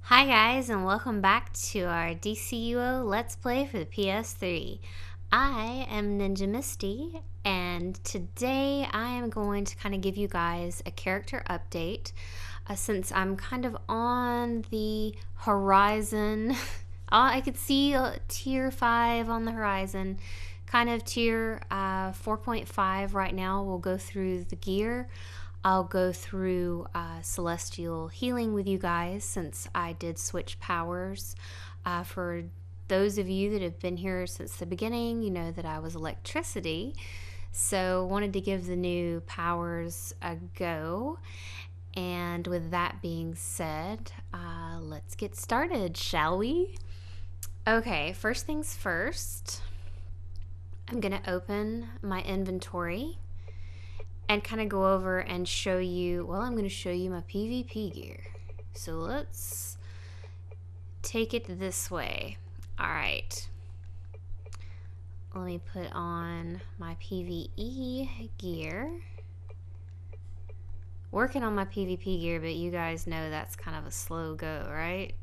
Hi guys, and welcome back to our DCUO Let's Play for the PS3. I am Ninja Misty, and today I am going to kind of give you guys a character update since I'm kind of on the horizon. I could see tier 5 on the horizon, kind of tier 4.5 right now. We'll go through the gear. I'll go through celestial healing with you guys since I did switch powers. For those of you that have been here since the beginning, you know that I was electricity. So wanted to give the new powers a go. And with that being said, let's get started, shall we? Okay, first things first, I'm going to open my inventory and kind of go over and show you, well, I'm going to show you my PvP gear. So let's take it this way. All right. Let me put on my PvE gear. Working on my PvP gear, but you guys know that's kind of a slow go, right?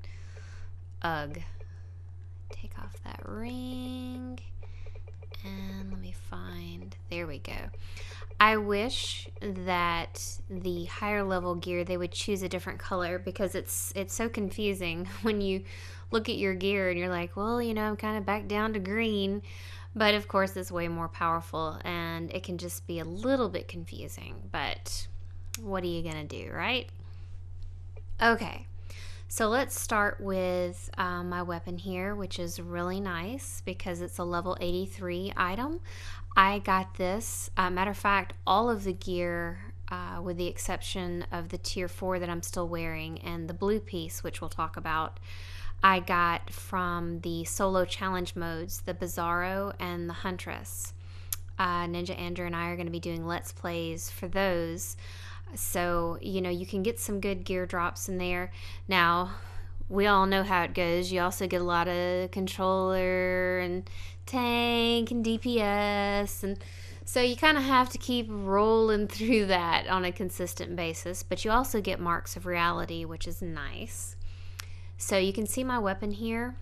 Ugh. Take off that ring. And let me find, there we go. I wish that the higher level gear they would choose a different color because it's so confusing when you look at your gear and you're like, well, you know, I'm kind of back down to green, but of course it's way more powerful and it can just be a little bit confusing, but what are you gonna do, right? Okay, so let's start with my weapon here, which is really nice because it's a level 83 item. I got this. Matter of fact, all of the gear, with the exception of the tier 4 that I'm still wearing and the blue piece, which we'll talk about, I got from the solo challenge modes, the Bizarro and the Huntress. Ninja Andrew and I are going to be doing Let's Plays for those. So, you know, you can get some good gear drops in there. Now, we all know how it goes. You also get a lot of controller and tank and DPS, and so you kind of have to keep rolling through that on a consistent basis, but you also get marks of reality, which is nice. So you can see my weapon here.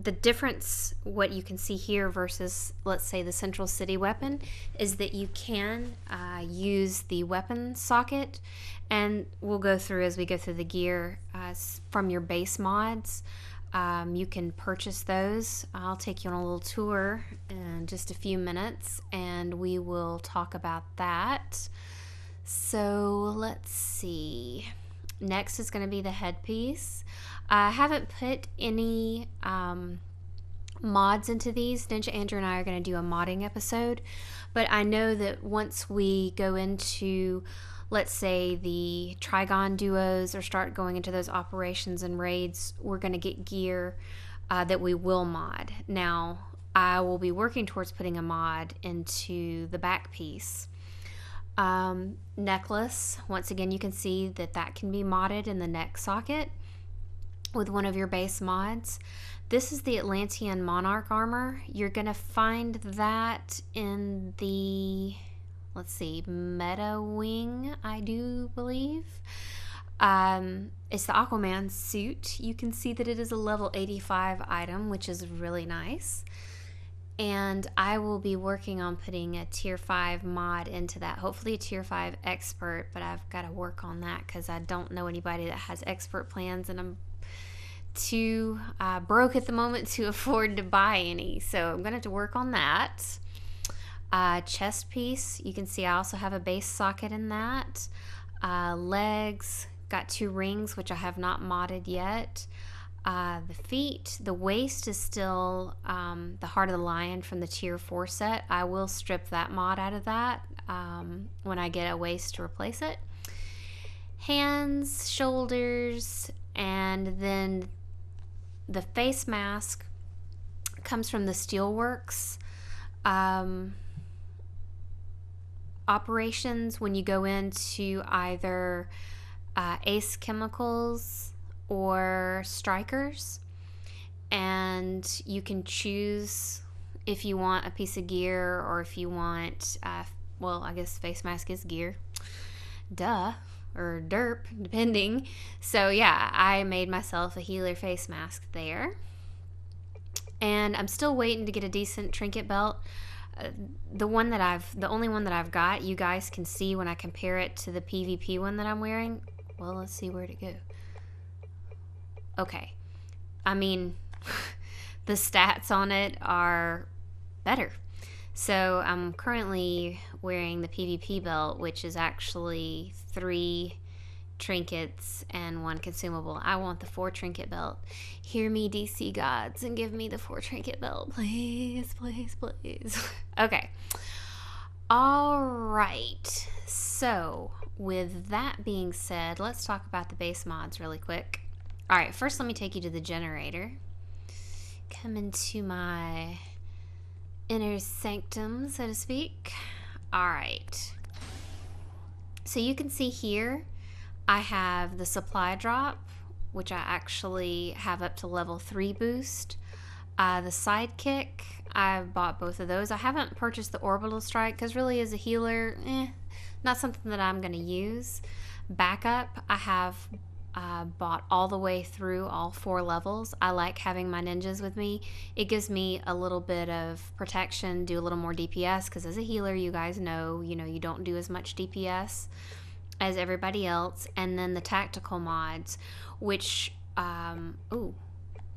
The difference, what you can see here versus, let's say, the Central City weapon, is that you can use the weapon socket, and we'll go through as we go through the gear from your base mods. You can purchase those. I'll take you on a little tour in just a few minutes, and we will talk about that. So let's see. Next is going to be the headpiece. I haven't put any mods into these. Ninja Andrew and I are going to do a modding episode, but I know that once we go into, let's say, the Trigon duos or start going into those operations and raids, we're going to get gear that we will mod. Now, I will be working towards putting a mod into the back piece. Necklace, once again, you can see that that can be modded in the neck socket with one of your base mods. This is the Atlantean Monarch armor. You're going to find that in the, let's see, Meta Wing, I do believe. It's the Aquaman suit. You can see that it is a level 85 item, which is really nice. And I will be working on putting a tier 5 mod into that. Hopefully a tier 5 expert, but I've got to work on that because I don't know anybody that has expert plans, and I'm too broke at the moment to afford to buy any. So I'm going to have to work on that. Chest piece, you can see I also have a base socket in that. Legs, got 2 rings, which I have not modded yet. The feet, the waist is still the Heart of the Lion from the tier 4 set. I will strip that mod out of that when I get a waist to replace it. Hands, shoulders, and then the face mask comes from the Steelworks operations when you go into either Ace Chemicals or Strikers, and you can choose if you want a piece of gear or if you want well, I guess face mask is gear, duh. or derp, depending. So yeah, I made myself a healer face mask there. And I'm still waiting to get a decent trinket belt. The only one that I've got, you guys can see when I compare it to the PvP one that I'm wearing. Well, let's see where'd it go. Okay. I mean, the stats on it are better. So I'm currently wearing the PvP belt, which is actually 3 trinkets and 1 consumable. I want the 4 trinket belt. Hear me, DC gods, and give me the 4 trinket belt, please, please, please. Okay. All right. So with that being said, let's talk about the base mods really quick. All right, first let me take you to the generator. Come into my inner sanctum, so to speak. All right. So you can see here, I have the supply drop, which I actually have up to level 3 boost. The sidekick, I've bought both of those. I haven't purchased the orbital strike because really as a healer, not something that I'm going to use. Backup, I have bought all the way through all 4 levels. I like having my ninjas with me. It gives me a little bit of protection, do a little more DPS, because as a healer, you guys know, you don't do as much DPS as everybody else. And then the tactical mods, which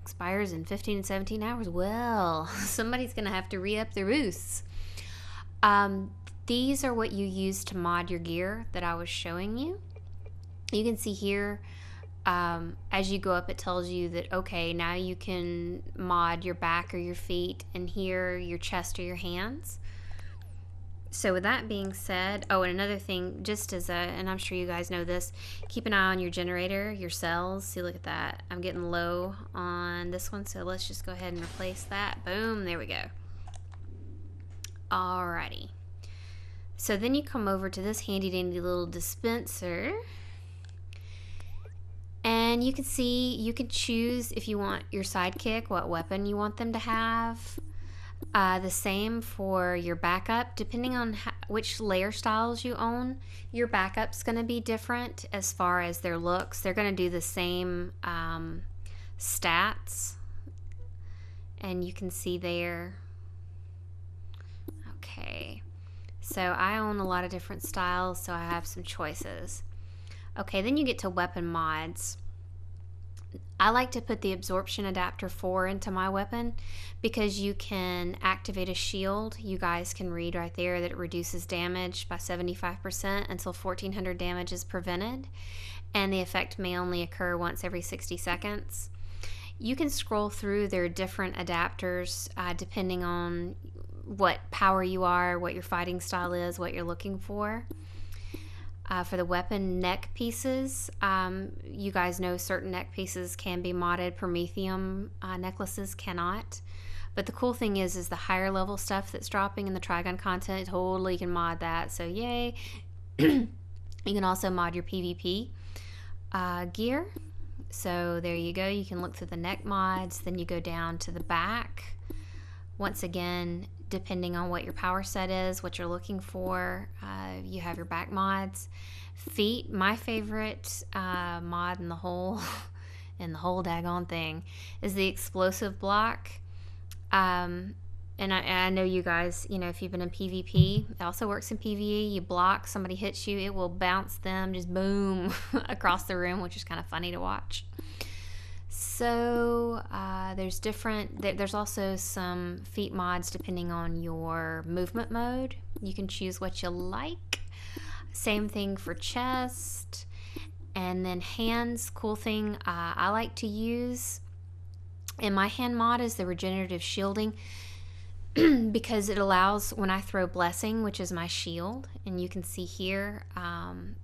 expires in 15 and 17 hours. Well, somebody's gonna have to re-up their boosts. These are what you use to mod your gear that I was showing you. You can see here, as you go up, it tells you that, okay, now you can mod your back or your feet, and here your chest or your hands. So with that being said, oh, and another thing, just as and I'm sure you guys know this, keep an eye on your generator, your cells. See, look at that. I'm getting low on this one, so let's just go ahead and replace that. Boom, there we go. Alrighty. So then you come over to this handy dandy little dispenser. And you can see, you can choose if you want your sidekick, what weapon you want them to have. The same for your backup. Depending on which layer styles you own, your backup's going to be different as far as their looks. They're going to do the same stats. And you can see there. Okay. So I own a lot of different styles, so I have some choices. Okay, then you get to weapon mods. I like to put the absorption adapter 4 into my weapon because you can activate a shield. You guys can read right there that it reduces damage by 75% until 1400 damage is prevented, and the effect may only occur once every 60 seconds. You can scroll through their different adapters depending on what power you are, what your fighting style is, what you're looking for. For the weapon neck pieces, you guys know certain neck pieces can be modded. Promethium necklaces cannot. But the cool thing is the higher level stuff that's dropping in the Trigun content, totally can mod that. So yay. You can also mod your PvP gear. So there you go. You can look through the neck mods. Then you go down to the back. Once again, depending on what your power set is, what you're looking for, you have your back mods. Feet, my favorite mod in the whole daggone thing is the explosive block. And I know you guys, if you've been in PvP, it also works in PvE. You block, somebody hits you, it will bounce them just boom across the room, which is kind of funny to watch. So there's also some feet mods depending on your movement mode. You can choose what you like. Same thing for chest. And then hands, cool thing I like to use in my hand mod is the regenerative shielding because it allows when I throw blessing, which is my shield, and you can see here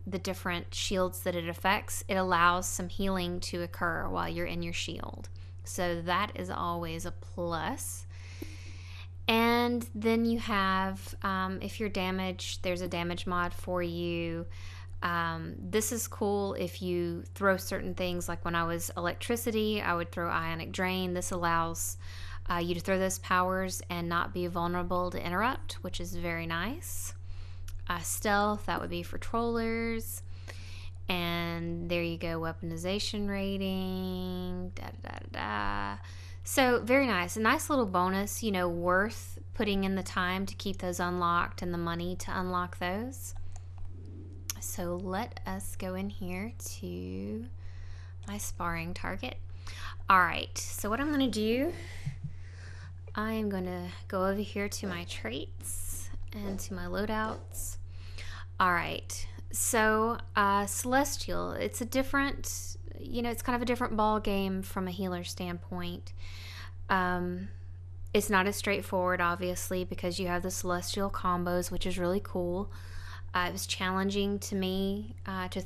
the different shields that it affects, it allows some healing to occur while you're in your shield. So that is always a plus. And then you have, if you're damaged, there's a damage mod for you. This is cool if you throw certain things, like when I was electricity, I would throw ionic drain. This allows you to throw those powers and not be vulnerable to interrupt, which is very nice. Stealth, that would be for trollers. And there you go, weaponization rating, da da da da. So very nice, a nice little bonus, you know, worth putting in the time to keep those unlocked and the money to unlock those. So let us go in here to my sparring target. All right, so what I'm gonna do, I am gonna go over here to my traits and to my loadouts. All right, so Celestial, it's a different, you know, it's kind of a different ball game from a healer standpoint. It's not as straightforward, obviously, because you have the Celestial combos, which is really cool. It was challenging to me to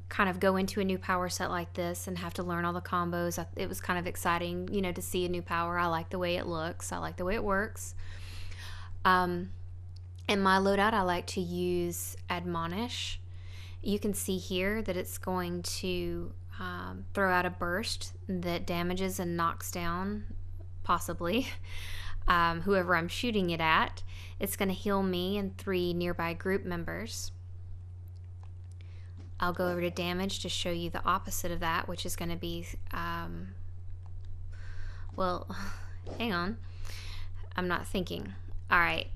kind of go into a new power set like this and have to learn all the combos. It was kind of exciting, you know, to see a new power. I like the way it looks. I like the way it works. In my loadout, I like to use Admonish. You can see here that it's going to throw out a burst that damages and knocks down, possibly, whoever I'm shooting it at. It's going to heal me and 3 nearby group members. I'll go over to damage to show you the opposite of that, which is going to be, well, hang on. I'm not thinking. All right.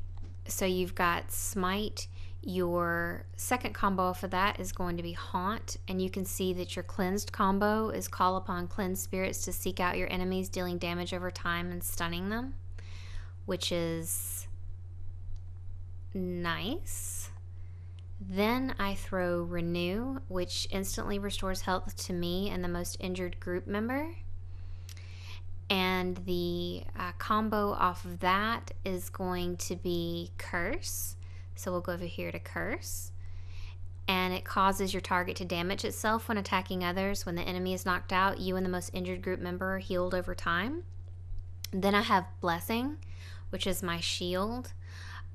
So you've got Smite. Your second combo for that is going to be Haunt, and you can see that your cleansed combo is Call upon cleansed spirits to seek out your enemies, dealing damage over time and stunning them, which is nice. Then I throw Renew, which instantly restores health to me and the most injured group member. And the combo off of that is going to be Curse. So we'll go over here to Curse. And it causes your target to damage itself when attacking others. When the enemy is knocked out, you and the most injured group member are healed over time. Then I have Blessing, which is my shield.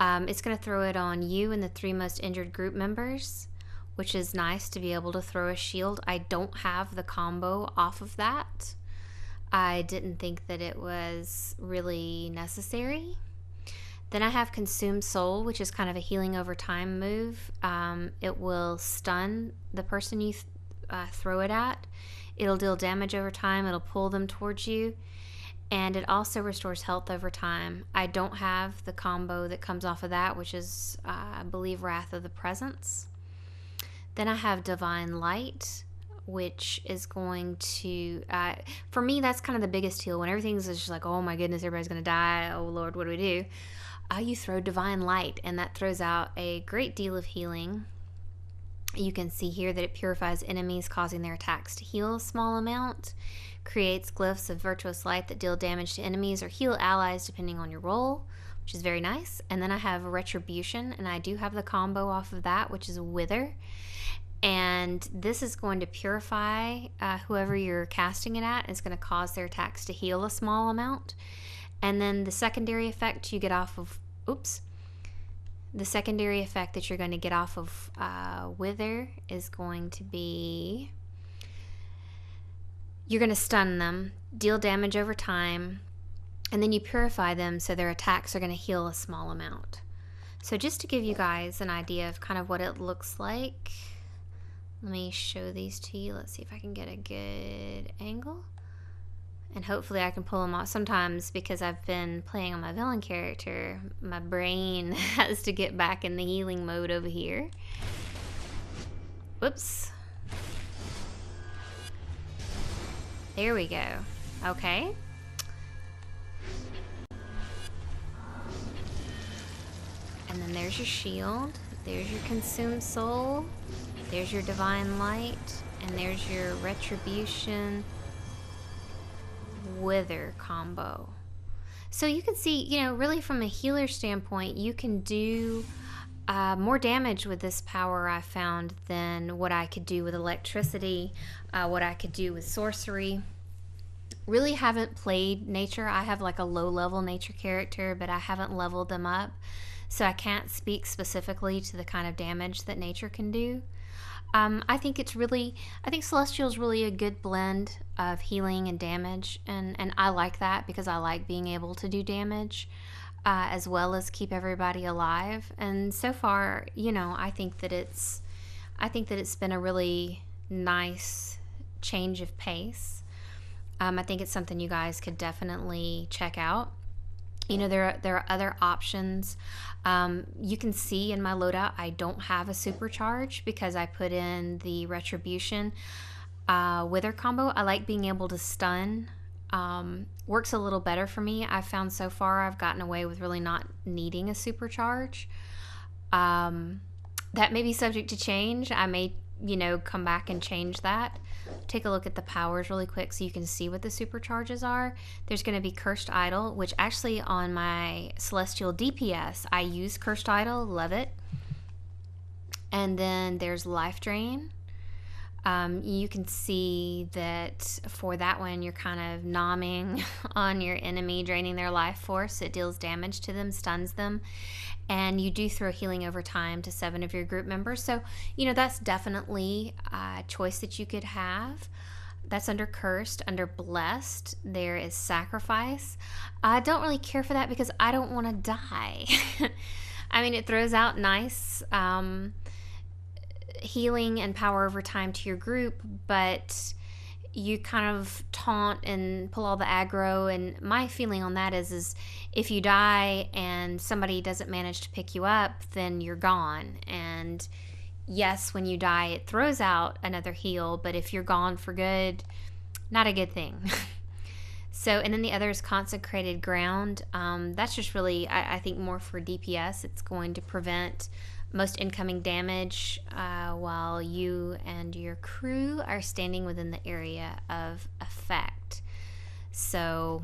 It's going to throw it on you and the 3 most injured group members, which is nice to be able to throw a shield. I don't have the combo off of that. I didn't think that it was really necessary. Then I have Consume Soul, which is kind of a healing over time move. It will stun the person you throw it at. It'll deal damage over time. It'll pull them towards you. And it also restores health over time. I don't have the combo that comes off of that, which is, I believe, Wrath of the Presence. Then I have Divine Light, which is going to, for me, that's kind of the biggest heal. When everything's just like, oh my goodness, everybody's going to die. Oh Lord, what do we do? You throw Divine Light, and that throws out a great deal of healing. You can see here that it purifies enemies, causing their attacks to heal a small amount. Creates glyphs of virtuous light that deal damage to enemies or heal allies depending on your role, which is very nice. And then I have Retribution, and I do have the combo off of that, which is Wither. And this is going to purify whoever you're casting it at. It's going to cause their attacks to heal a small amount. And then the secondary effect you get off of, the secondary effect that you're going to get off of Wither is going to be, you're going to stun them, deal damage over time, and then you purify them so their attacks are going to heal a small amount. So just to give you guys an idea of kind of what it looks like, let me show these to you. Let's see if I can get a good angle. And hopefully I can pull them off. Sometimes, because I've been playing on my villain character, my brain has to get back in the healing mode over here. Whoops. There we go. Okay. And then there's your shield. There's your Consumed Soul. There's your Divine Light. And there's your Retribution Wither combo. So you can see, you know, really from a healer standpoint, you can do more damage with this power, I found, than what I could do with electricity, what I could do with sorcery. Really haven't played nature. I have like a low level nature character, but I haven't leveled them up, so I can't speak specifically to the kind of damage that nature can do. I think Celestial is really a good blend of healing and damage, and I like that because I like being able to do damage as well as keep everybody alive. And so far, you know, I think that it's I think that it's been a really nice change of pace. I think it's something you guys could definitely check out. You know, there are other options. You can see in my loadout I don't have a supercharge because I put in the Retribution Wither combo. I like being able to stun. Works a little better for me. I've found so far I've gotten away with really not needing a supercharge. That may be subject to change. I may, you know, come back and change that. Take a look at the powers really quick so you can see what the supercharges are. There's going to be Cursed Idol, which actually on my Celestial DPS, I use Cursed Idol. Love it. And then there's Life Drain. You can see that for that one, you're kind of nomming on your enemy, draining their life force. It deals damage to them, stuns them, and you do throw healing over time to 7 of your group members. So, you know, that's definitely a choice that you could have. That's under Cursed. Under Blessed, there is Sacrifice. I don't really care for that because I don't want to die. I mean, it throws out nice healing and power over time to your group, but you kind of taunt and pull all the aggro, and my feeling on that is if you die and somebody doesn't manage to pick you up, then you're gone. And yes, when you die it throws out another heal, but if you're gone for good, not a good thing. So, and then the other is Consecrated Ground. That's just really, I think, more for DPS. It's going to prevent most incoming damage while you and your crew are standing within the area of effect. So,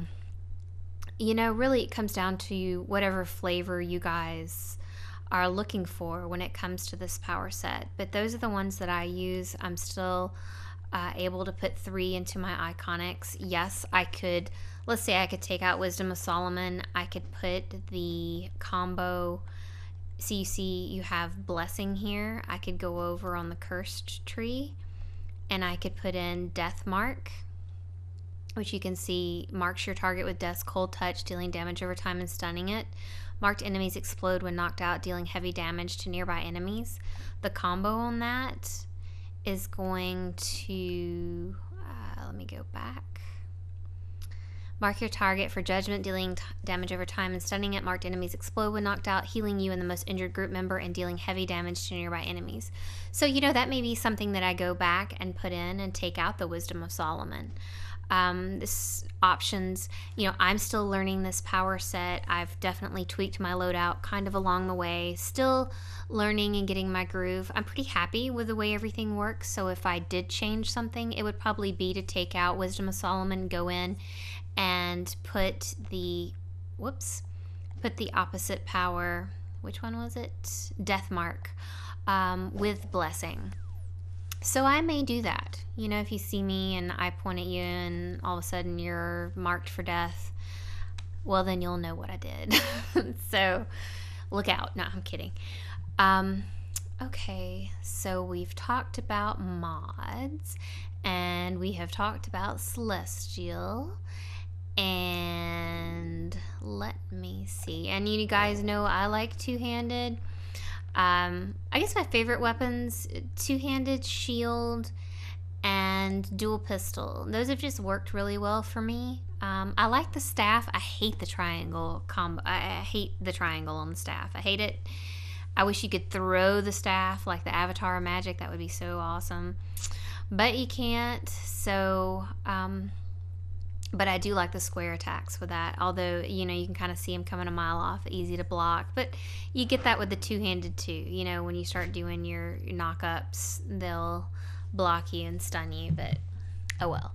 you know, really it comes down to whatever flavor you guys are looking for when it comes to this power set. But those are the ones that I use. I'm still able to put 3 into my iconics. Yes, I could, let's say I could take out Wisdom of Solomon. I could put the combo. So you see you have Blessing here. I could go over on the Cursed tree and I could put in Death Mark, which you can see marks your target with Death's Cold Touch, dealing damage over time and stunning it. Marked enemies explode when knocked out, dealing heavy damage to nearby enemies. The combo on that is going to, let me go back. Mark your target for Judgment, dealing damage over time and stunning it. Marked enemies explode when knocked out, healing you and the most injured group member and dealing heavy damage to nearby enemies. So, you know, that may be something that I go back and put in and take out the Wisdom of Solomon. This options, you know, I'm still learning this power set. I've definitely tweaked my loadout kind of along the way, still learning and getting my groove. I'm pretty happy with the way everything works. So if I did change something, it would probably be to take out Wisdom of Solomon, go in and put the opposite power, which one was it? Death Mark, with Blessing. So I may do that. You know, if you see me and I point at you and all of a sudden you're marked for death, well, then you'll know what I did. So look out. No, I'm kidding. Okay, so we've talked about mods and we have talked about Celestial. And let me see. And you guys know I like two-handed. I guess my favorite weapons, two-handed, shield, and dual pistol. Those have just worked really well for me. I like the staff. I hate the triangle combo. I hate the triangle on the staff. I hate it. I wish you could throw the staff like the Avatar of Magic. That would be so awesome. But you can't. So, but I do like the square attacks with that. Although, you know, you can kind of see them coming a mile off, easy to block. But you get that with the two-handed too. You know, when you start doing your knock-ups, they'll block you and stun you. But, oh well.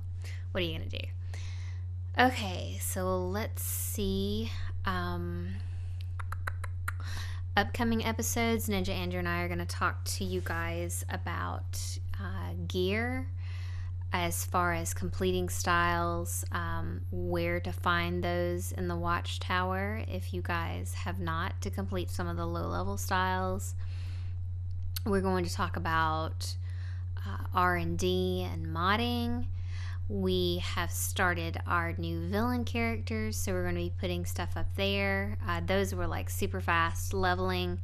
What are you going to do? Okay, so let's see. Upcoming episodes, Ninja Andrew and I are going to talk to you guys about gear, as far as completing styles, where to find those in the Watchtower if you guys have not, to complete some of the low-level styles. We're going to talk about R&D and modding. We have started our new villain characters, so we're going to be putting stuff up there. Those were like super fast leveling.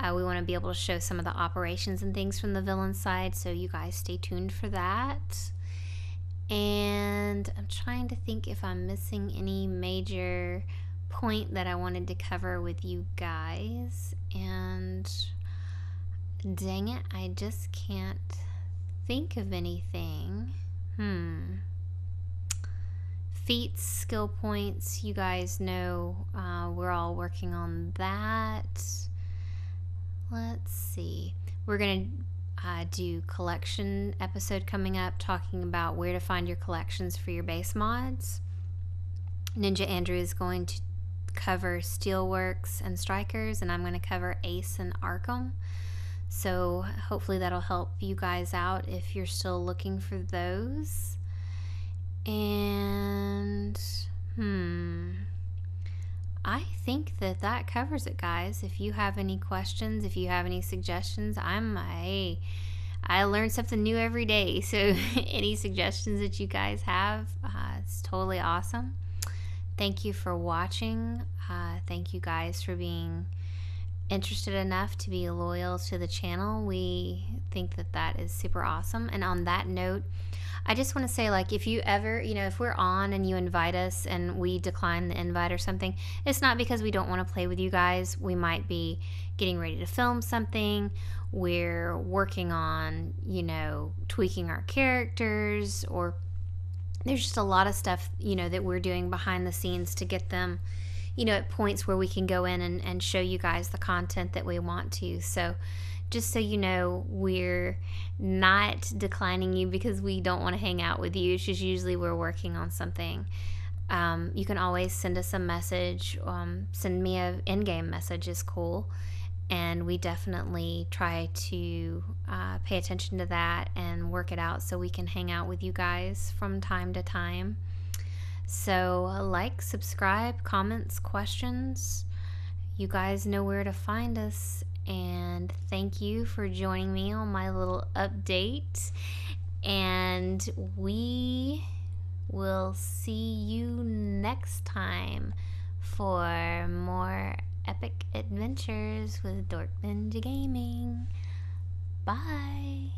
We want to be able to show some of the operations and things from the villain side, so you guys stay tuned for that. And I'm trying to think if I'm missing any major point that I wanted to cover with you guys, and dang it, I just can't think of anything. Feats, skill points, you guys know we're all working on that. Let's see. We're going to do collection episode coming up, talking about where to find your collections for your base mods. Ninja Andrew is going to cover Steelworks and Strikers, and I'm going to cover Ace and Arkham. So hopefully that'll help you guys out if you're still looking for those. And I think that covers it, guys. If you have any questions, if you have any suggestions, I learn something new every day. So any suggestions that you guys have, it's totally awesome. Thank you for watching. Thank you guys for being interested enough to be loyal to the channel. We think that is super awesome. And on that note, I just want to say, like, if you ever, if we're on and you invite us and we decline the invite or something, it's not because we don't want to play with you guys. We might be getting ready to film something. We're working on, tweaking our characters, or there's just a lot of stuff, that we're doing behind the scenes to get them, at points where we can go in and show you guys the content that we want to. So just so you know, we're not declining you because we don't want to hang out with you. It's just usually we're working on something. You can always send us a message. Send me an in-game message is cool. And we definitely try to pay attention to that and work it out so we can hang out with you guys from time to time. So like, subscribe, comments, questions. You guys know where to find us. And thank you for joining me on my little update. And we will see you next time for more epic adventures with DorkNinjaGaming. Bye.